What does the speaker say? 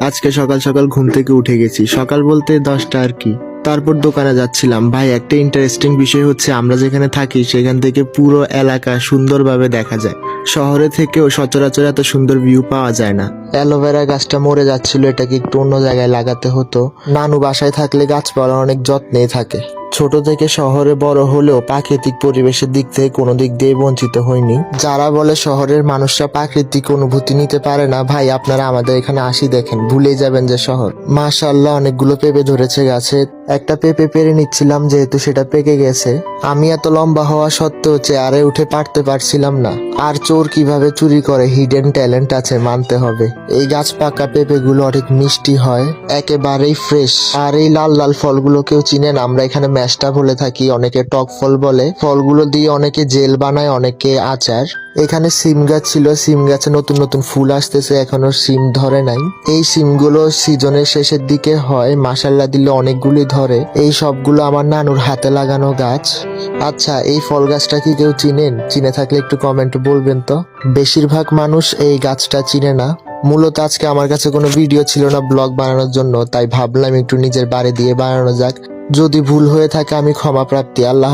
আজকে সকাল সকাল ঘুম থেকে উঠে গেছি, সকাল বলতে 10টা আর কি। তারপর দোকানে যাচ্ছিলাম। ভাই, একটা ইন্টারেস্টিং বিষয় হচ্ছে আমরা যেখানে থাকি সেখান থেকে পুরো এলাকা সুন্দরভাবে দেখা যায়। শহরে থেকেও সচরাচর এত সুন্দর ভিউ পাওয়া যায় না। অ্যালোভেরা গাছটা মরে যাচ্ছিল, এটাকে একটু অন্য জায়গায় লাগাতে হতো। নানু বাসায় থাকলে গাছপালা অনেক যত্নেই থাকে। ছোট থেকে শহরে বড় হলেও প্রাকৃতিক পরিবেশের দিক থেকে কোনো দিক দিয়ে বঞ্চিত হয়নি। যারা বলে শহরের মানুষরা প্রাকৃতিক অনুভূতি নিতে পারে না, ভাই আপনারা আমাদের এখানে আসি দেখেন, ভুলেই যাবেন যে শহর। মাশাআল্লাহ, অনেকগুলো পেঁপে ধরেছে গাছে। একটা পেঁপে পেরে নিচ্ছিলাম যেহেতু সেটা পেকে গেছে। আমি এত লম্বা হওয়া সত্ত্বেও চেয়ারে উঠে পারতে পারছিলাম না। আর চোর কিভাবে চুরি করে, হিডেন ট্যালেন্ট আছে মানতে হবে। এই গাছ পাকা পেঁপেগুলো অনেক মিষ্টি হয়, একেবারেই ফ্রেশ। আর এই লাল লাল ফলগুলো কেউ চিনেন? আমরা এখানে ম্যাশটা বলে থাকি, অনেকে টক ফল বলে। ফলগুলো দিয়ে অনেকে জেল বানায়, অনেকে আচার। এখানে সিম গাছ ছিল, সিম গাছে নতুন নতুন ফুল আসতেছে, এখনো সিম ধরে নাই। এই সিমগুলো সিজনের শেষের দিকে হয়, মাসাল্লা দিলে অনেকগুলি ধরে। এই সবগুলো আমার নানুর হাতে লাগানো গাছ। আচ্ছা, এই ফল গাছটা কি কেউ চিনেন? চিনে থাকলে একটু কমেন্ট বলবেন তো। বেশিরভাগ মানুষ এই গাছটা চিনে না। মূলত আজকে আমার কাছে কোনো ভিডিও ছিল না ব্লগ বানানোর জন্য, তাই ভাবলাম একটু নিজের বাড়ি দিয়ে বানানো যাক। যদি ভুল হয়ে থাকে আমি ক্ষমা প্রার্থী। আল্লাহ